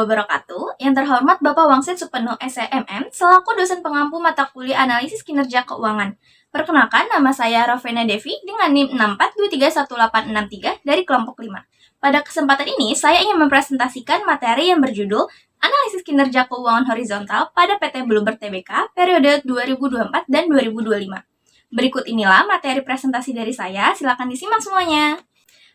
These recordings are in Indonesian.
wabarakatuh. Yang terhormat Bapak Wangsit Supeno SCMM selaku dosen pengampu mata kuliah analisis kinerja keuangan. Perkenalkan, nama saya Rovena Devi dengan NIM 64231863 dari kelompok 5. Pada kesempatan ini, saya ingin mempresentasikan materi yang berjudul Analisis Kinerja Keuangan Horizontal pada PT Bluebird Tbk periode 2024 dan 2025. Berikut inilah materi presentasi dari saya, silakan disimak semuanya.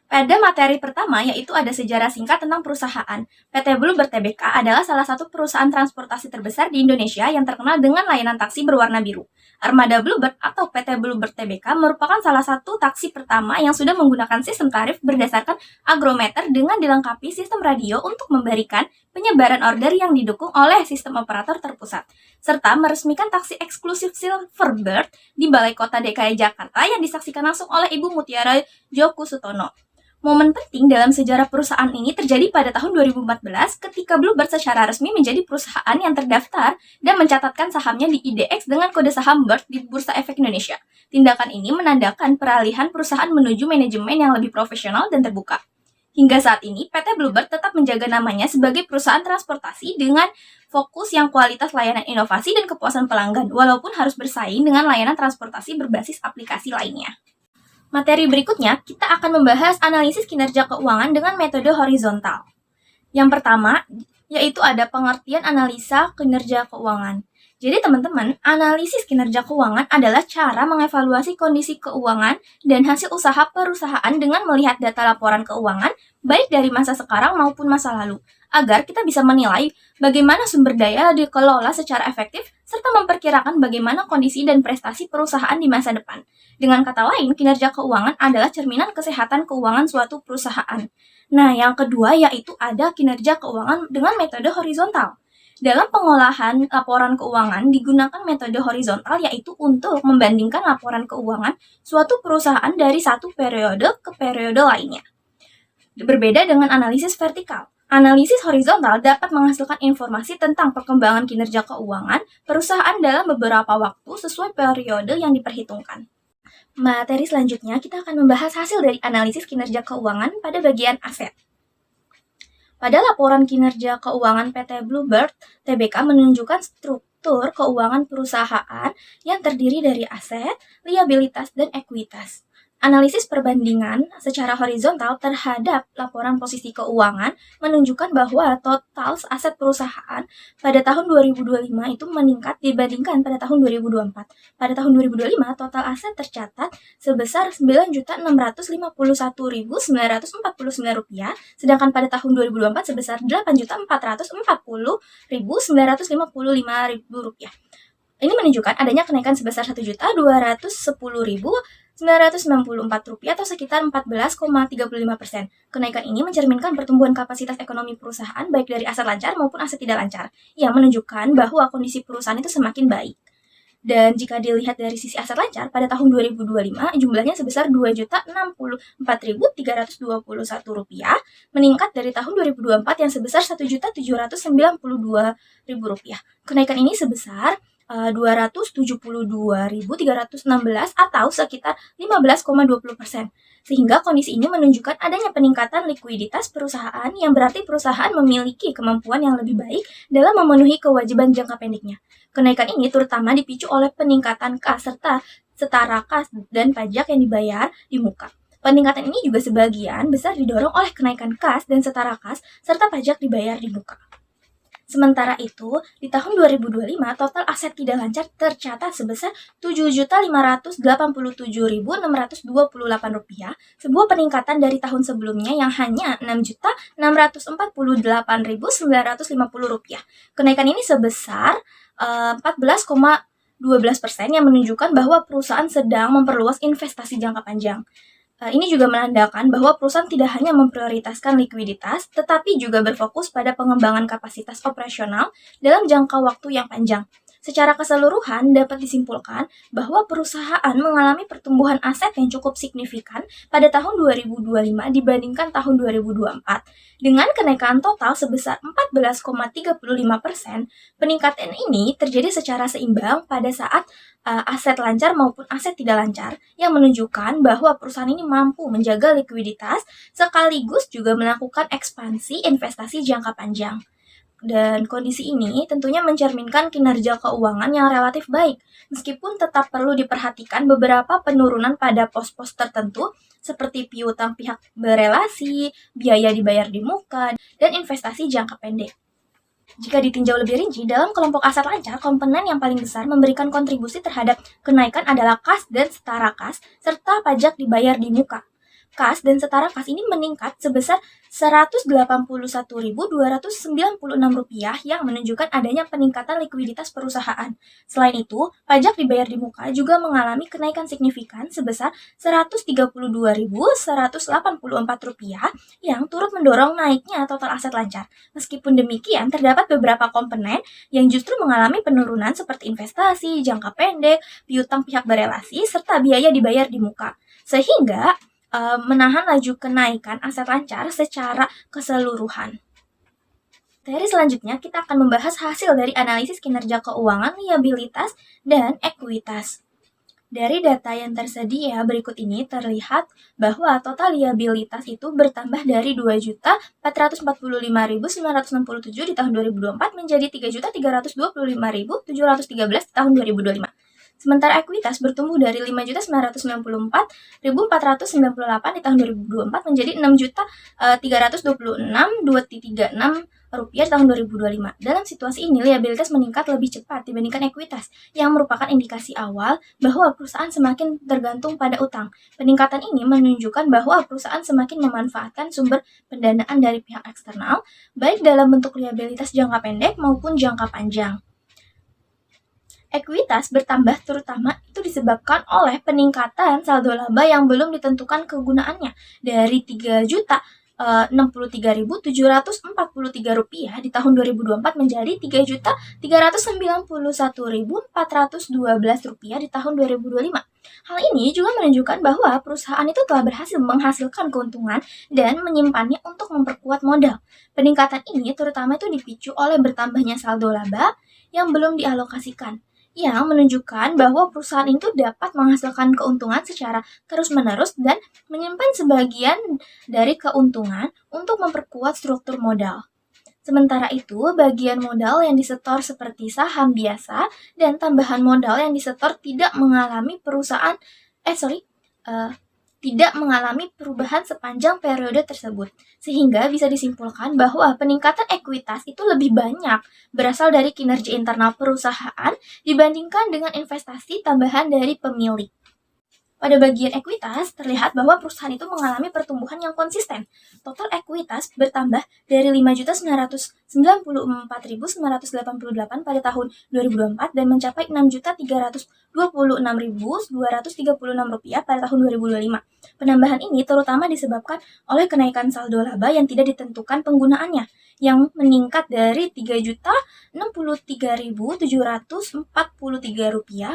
Pada materi pertama, yaitu ada sejarah singkat tentang perusahaan. PT Bluebird Tbk adalah salah satu perusahaan transportasi terbesar di Indonesia yang terkenal dengan layanan taksi berwarna biru. Armada Bluebird atau PT Bluebird Tbk merupakan salah satu taksi pertama yang sudah menggunakan sistem tarif berdasarkan agrometer dengan dilengkapi sistem radio untuk memberikan penyebaran order yang didukung oleh sistem operator terpusat, serta meresmikan taksi eksklusif Silverbird di Balai Kota DKI Jakarta yang disaksikan langsung oleh Ibu Mutiara Djoku Sutono. Momen penting dalam sejarah perusahaan ini terjadi pada tahun 2014 ketika Bluebird secara resmi menjadi perusahaan yang terdaftar dan mencatatkan sahamnya di IDX dengan kode saham BIRD di Bursa Efek Indonesia. Tindakan ini menandakan peralihan perusahaan menuju manajemen yang lebih profesional dan terbuka. Hingga saat ini, PT Bluebird tetap menjaga namanya sebagai perusahaan transportasi dengan fokus yang kualitas layanan inovasi dan kepuasan pelanggan, walaupun harus bersaing dengan layanan transportasi berbasis aplikasi lainnya. Materi berikutnya, kita akan membahas analisis kinerja keuangan dengan metode horizontal. Yang pertama, yaitu ada pengertian analisa kinerja keuangan. Jadi teman-teman, analisis kinerja keuangan adalah cara mengevaluasi kondisi keuangan dan hasil usaha perusahaan dengan melihat data laporan keuangan, baik dari masa sekarang maupun masa lalu, agar kita bisa menilai bagaimana sumber daya dikelola secara efektif, serta memperkirakan bagaimana kondisi dan prestasi perusahaan di masa depan. Dengan kata lain, kinerja keuangan adalah cerminan kesehatan keuangan suatu perusahaan. Nah, yang kedua yaitu ada kinerja keuangan dengan metode horizontal. Dalam pengolahan laporan keuangan digunakan metode horizontal yaitu untuk membandingkan laporan keuangan suatu perusahaan dari satu periode ke periode lainnya. Berbeda dengan analisis vertikal. Analisis horizontal dapat menghasilkan informasi tentang perkembangan kinerja keuangan perusahaan dalam beberapa waktu sesuai periode yang diperhitungkan. Materi selanjutnya kita akan membahas hasil dari analisis kinerja keuangan pada bagian aset. Pada laporan kinerja keuangan PT Bluebird, Tbk menunjukkan struktur keuangan perusahaan yang terdiri dari aset, liabilitas, dan ekuitas. Analisis perbandingan secara horizontal terhadap laporan posisi keuangan menunjukkan bahwa total aset perusahaan pada tahun 2025 itu meningkat dibandingkan pada tahun 2024. Pada tahun 2025, total aset tercatat sebesar Rp9.651.949, sedangkan pada tahun 2024 sebesar Rp8.444.955. Ini menunjukkan adanya kenaikan sebesar Rp1.210.994 atau sekitar 14,35%. Kenaikan ini mencerminkan pertumbuhan kapasitas ekonomi perusahaan baik dari aset lancar maupun aset tidak lancar, yang menunjukkan bahwa kondisi perusahaan itu semakin baik. Dan jika dilihat dari sisi aset lancar, pada tahun 2025 jumlahnya sebesar Rp2.064.321, meningkat dari tahun 2024 yang sebesar Rp1.792.000. Kenaikan ini sebesar Rp272.316 atau sekitar 15,20%. Sehingga kondisi ini menunjukkan adanya peningkatan likuiditas perusahaan yang berarti perusahaan memiliki kemampuan yang lebih baik dalam memenuhi kewajiban jangka pendeknya. Kenaikan ini terutama dipicu oleh peningkatan kas serta setara kas dan pajak yang dibayar di muka. Peningkatan ini juga sebagian besar didorong oleh kenaikan kas dan setara kas serta pajak dibayar di muka. Sementara itu, di tahun 2025, total aset tidak lancar tercatat sebesar Rp7.577.628, sebuah peningkatan dari tahun sebelumnya yang hanya Rp6.448.950. Kenaikan ini sebesar 14,12% yang menunjukkan bahwa perusahaan sedang memperluas investasi jangka panjang. Ini juga menandakan bahwa perusahaan tidak hanya memprioritaskan likuiditas, tetapi juga berfokus pada pengembangan kapasitas operasional dalam jangka waktu yang panjang. Secara keseluruhan dapat disimpulkan bahwa perusahaan mengalami pertumbuhan aset yang cukup signifikan pada tahun 2025 dibandingkan tahun 2024. Dengan kenaikan total sebesar 14,35%, peningkatan ini terjadi secara seimbang pada saat aset lancar maupun aset tidak lancar, yang menunjukkan bahwa perusahaan ini mampu menjaga likuiditas sekaligus juga melakukan ekspansi investasi jangka panjang. Dan kondisi ini tentunya mencerminkan kinerja keuangan yang relatif baik, meskipun tetap perlu diperhatikan beberapa penurunan pada pos-pos tertentu seperti piutang pihak berelasi, biaya dibayar di muka, dan investasi jangka pendek. Jika ditinjau lebih rinci, dalam kelompok aset lancar, komponen yang paling besar memberikan kontribusi terhadap kenaikan adalah kas dan setara kas, serta pajak dibayar di muka. Kas dan setara kas ini meningkat sebesar Rp181.296 yang menunjukkan adanya peningkatan likuiditas perusahaan. Selain itu, pajak dibayar di muka juga mengalami kenaikan signifikan sebesar Rp132.184 yang turut mendorong naiknya total aset lancar. Meskipun demikian, terdapat beberapa komponen yang justru mengalami penurunan seperti investasi, jangka pendek, piutang pihak berelasi, serta biaya dibayar di muka. Sehingga menahan laju kenaikan aset lancar secara keseluruhan. Seri selanjutnya kita akan membahas hasil dari analisis kinerja keuangan, liabilitas, dan ekuitas. Dari data yang tersedia berikut ini terlihat bahwa total liabilitas itu bertambah dari 2.445.967 di tahun 2024 menjadi 3.325.713 di tahun 2025. Sementara ekuitas bertumbuh dari 5.994.498 di tahun 2024 menjadi 6.326.236 rupiah di tahun 2025. Dalam situasi ini, liabilitas meningkat lebih cepat dibandingkan ekuitas, yang merupakan indikasi awal bahwa perusahaan semakin tergantung pada utang. Peningkatan ini menunjukkan bahwa perusahaan semakin memanfaatkan sumber pendanaan dari pihak eksternal, baik dalam bentuk liabilitas jangka pendek maupun jangka panjang. Ekuitas bertambah terutama itu disebabkan oleh peningkatan saldo laba yang belum ditentukan kegunaannya dari Rp3.093.743 di tahun 2024 menjadi Rp3.391.412 di tahun 2025. Hal ini juga menunjukkan bahwa perusahaan itu telah berhasil menghasilkan keuntungan dan menyimpannya untuk memperkuat modal. Peningkatan ini terutama itu dipicu oleh bertambahnya saldo laba yang belum dialokasikan, yang menunjukkan bahwa perusahaan itu dapat menghasilkan keuntungan secara terus-menerus dan menyimpan sebagian dari keuntungan untuk memperkuat struktur modal. Sementara itu, bagian modal yang disetor seperti saham biasa dan tambahan modal yang disetor tidak mengalami perubahan sepanjang periode tersebut, sehingga bisa disimpulkan bahwa peningkatan ekuitas itu lebih banyak berasal dari kinerja internal perusahaan dibandingkan dengan investasi tambahan dari pemilik. Pada bagian ekuitas, terlihat bahwa perusahaan itu mengalami pertumbuhan yang konsisten. Total ekuitas bertambah dari Rp5.994.988 pada tahun 2024 dan mencapai Rp6.326.236 pada tahun 2025. Penambahan ini terutama disebabkan oleh kenaikan saldo laba yang tidak ditentukan penggunaannya, yang meningkat dari Rp3.063.743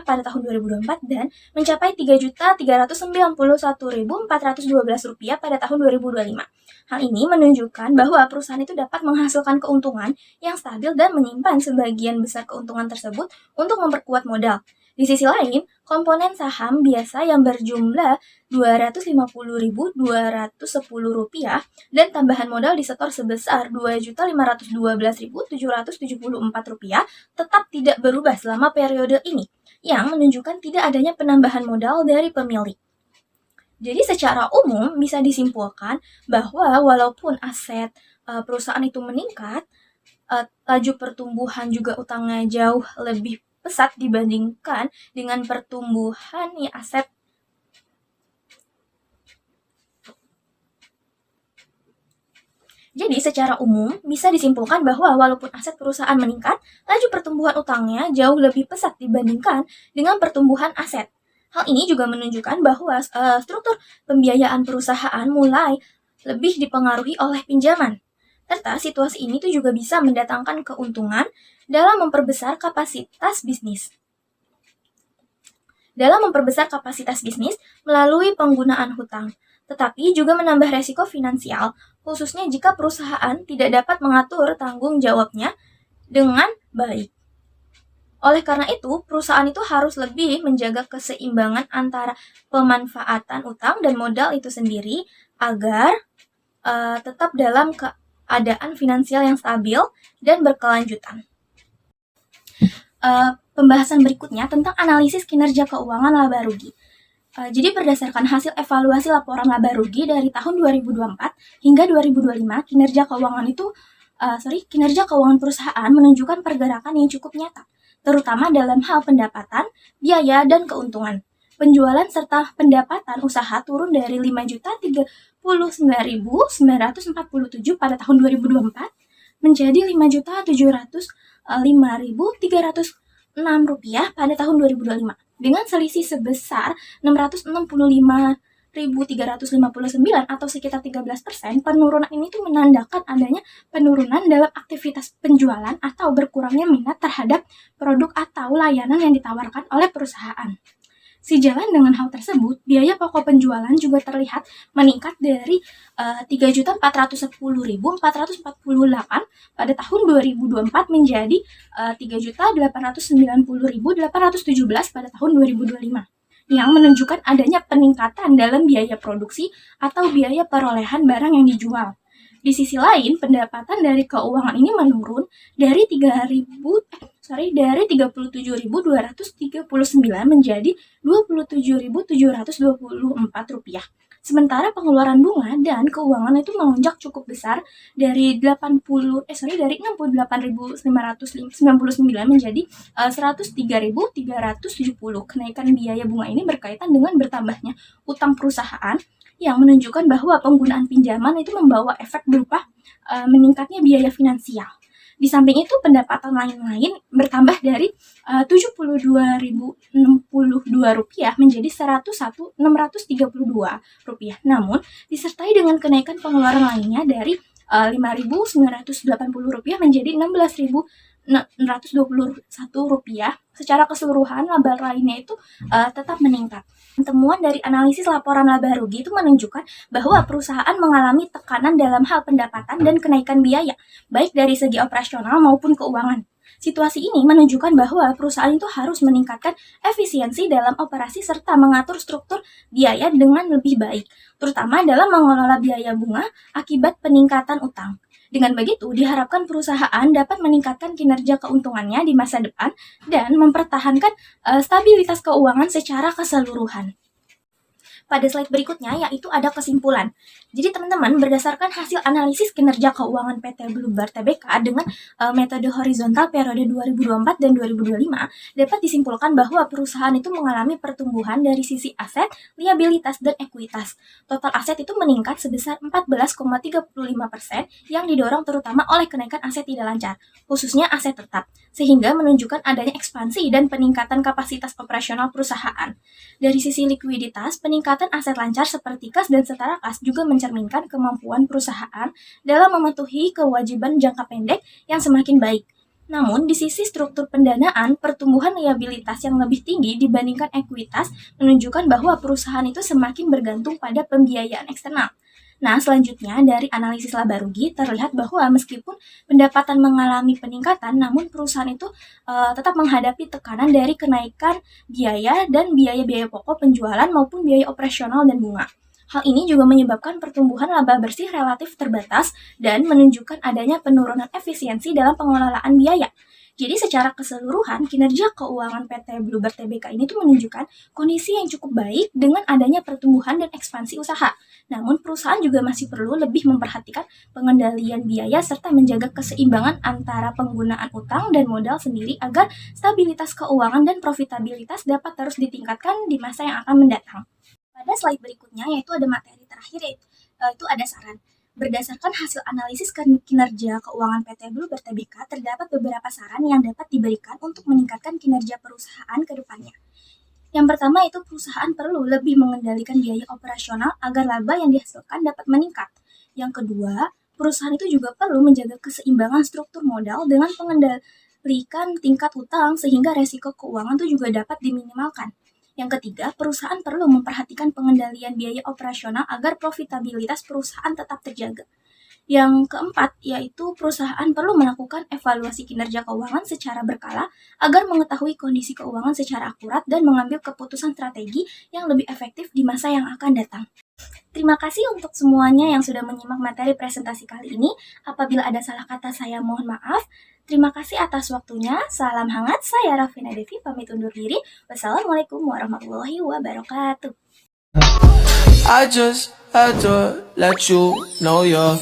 pada tahun 2024 dan mencapai Rp3.391.412 pada tahun 2025. Hal ini menunjukkan bahwa perusahaan itu dapat menghasilkan keuntungan yang stabil dan menyimpan sebagian besar keuntungan tersebut untuk memperkuat modal. Di sisi lain, komponen saham biasa yang berjumlah Rp250.210 dan tambahan modal disetor sebesar Rp2.512.774 tetap tidak berubah selama periode ini, yang menunjukkan tidak adanya penambahan modal dari pemilik. Jadi secara umum bisa disimpulkan bahwa walaupun aset perusahaan itu meningkat, laju pertumbuhan juga utangnya jauh lebih pesat dibandingkan dengan pertumbuhan aset. Jadi secara umum bisa disimpulkan bahwa walaupun aset perusahaan meningkat, laju pertumbuhan utangnya jauh lebih pesat dibandingkan dengan pertumbuhan aset. Hal ini juga menunjukkan bahwa struktur pembiayaan perusahaan mulai lebih dipengaruhi oleh pinjaman. Serta situasi ini tuh juga bisa mendatangkan keuntungan dalam memperbesar kapasitas bisnis. Melalui penggunaan hutang, tetapi juga menambah resiko finansial, khususnya jika perusahaan tidak dapat mengatur tanggung jawabnya dengan baik. Oleh karena itu, perusahaan itu harus lebih menjaga keseimbangan antara pemanfaatan utang dan modal itu sendiri agar tetap dalam keadaan finansial yang stabil dan berkelanjutan. Pembahasan berikutnya tentang analisis kinerja keuangan laba rugi. Jadi berdasarkan hasil evaluasi laporan laba rugi dari tahun 2024 hingga 2025, kinerja keuangan perusahaan menunjukkan pergerakan yang cukup nyata, terutama dalam hal pendapatan, biaya, dan keuntungan. Penjualan serta pendapatan usaha turun dari 5.039.947 pada tahun 2024 menjadi 5.705.306 rupiah pada tahun 2025 dengan selisih sebesar 665.359 atau sekitar 13%. Penurunan ini tuh menandakan adanya penurunan dalam aktivitas penjualan atau berkurangnya minat terhadap produk atau layanan yang ditawarkan oleh perusahaan. Sejalan dengan hal tersebut, biaya pokok penjualan juga terlihat meningkat dari 3.410.448 pada tahun 2024 menjadi 3.890.817 pada tahun 2025, yang menunjukkan adanya peningkatan dalam biaya produksi atau biaya perolehan barang yang dijual. Di sisi lain, pendapatan dari keuangan ini menurun dari 37.239 menjadi 27.724 rupiah. Sementara pengeluaran bunga dan keuangan itu melonjak cukup besar dari 68.599 menjadi 103.370. Kenaikan biaya bunga ini berkaitan dengan bertambahnya utang perusahaan yang menunjukkan bahwa penggunaan pinjaman itu membawa efek berupa meningkatnya biaya finansial. Di samping itu, pendapatan lain-lain bertambah dari Rp72.062 menjadi Rp101.632. Namun, disertai dengan kenaikan pengeluaran lainnya dari Rp5.980 menjadi Rp16.621. Secara keseluruhan, laba lainnya itu tetap meningkat. Temuan dari analisis laporan laba rugi itu menunjukkan bahwa perusahaan mengalami tekanan dalam hal pendapatan dan kenaikan biaya, baik dari segi operasional maupun keuangan. Situasi ini menunjukkan bahwa perusahaan itu harus meningkatkan efisiensi dalam operasi serta mengatur struktur biaya dengan lebih baik, terutama dalam mengelola biaya bunga akibat peningkatan utang. Dengan begitu, diharapkan perusahaan dapat meningkatkan kinerja keuntungannya di masa depan dan mempertahankan stabilitas keuangan secara keseluruhan. Pada slide berikutnya yaitu ada kesimpulan. Jadi teman-teman, berdasarkan hasil analisis kinerja keuangan PT Bluebird Tbk dengan metode horizontal periode 2024 dan 2025, dapat disimpulkan bahwa perusahaan itu mengalami pertumbuhan dari sisi aset, liabilitas, dan ekuitas. Total aset itu meningkat sebesar 14,35% yang didorong terutama oleh kenaikan aset tidak lancar, khususnya aset tetap, sehingga menunjukkan adanya ekspansi dan peningkatan kapasitas operasional perusahaan. Dari sisi likuiditas, peningkatan aset lancar seperti kas dan setara kas juga mencerminkan kemampuan perusahaan dalam memenuhi kewajiban jangka pendek yang semakin baik. Namun, di sisi struktur pendanaan, pertumbuhan liabilitas yang lebih tinggi dibandingkan ekuitas menunjukkan bahwa perusahaan itu semakin bergantung pada pembiayaan eksternal. Nah, selanjutnya dari analisis laba rugi terlihat bahwa meskipun pendapatan mengalami peningkatan, namun perusahaan itu tetap menghadapi tekanan dari kenaikan biaya dan biaya-biaya pokok penjualan maupun biaya operasional dan bunga. Hal ini juga menyebabkan pertumbuhan laba bersih relatif terbatas dan menunjukkan adanya penurunan efisiensi dalam pengelolaan biaya. Jadi secara keseluruhan, kinerja keuangan PT Bluebird Tbk ini tuh menunjukkan kondisi yang cukup baik dengan adanya pertumbuhan dan ekspansi usaha. Namun perusahaan juga masih perlu lebih memperhatikan pengendalian biaya serta menjaga keseimbangan antara penggunaan utang dan modal sendiri agar stabilitas keuangan dan profitabilitas dapat terus ditingkatkan di masa yang akan mendatang. Pada slide berikutnya yaitu ada materi terakhir yaitu ada saran. Berdasarkan hasil analisis kinerja keuangan PT Bluebird Tbk, terdapat beberapa saran yang dapat diberikan untuk meningkatkan kinerja perusahaan ke depannya. Yang pertama itu perusahaan perlu lebih mengendalikan biaya operasional agar laba yang dihasilkan dapat meningkat. Yang kedua, perusahaan itu juga perlu menjaga keseimbangan struktur modal dengan mengendalikan tingkat utang sehingga resiko keuangan itu juga dapat diminimalkan. Yang ketiga, perusahaan perlu memperhatikan pengendalian biaya operasional agar profitabilitas perusahaan tetap terjaga. Yang keempat, yaitu perusahaan perlu melakukan evaluasi kinerja keuangan secara berkala agar mengetahui kondisi keuangan secara akurat dan mengambil keputusan strategi yang lebih efektif di masa yang akan datang. Terima kasih untuk semuanya yang sudah menyimak materi presentasi kali ini. Apabila ada salah kata saya mohon maaf. Terima kasih atas waktunya. Salam hangat, saya Rafina Devi pamit undur diri. Wassalamualaikum warahmatullahi wabarakatuh. I just had to let you know you're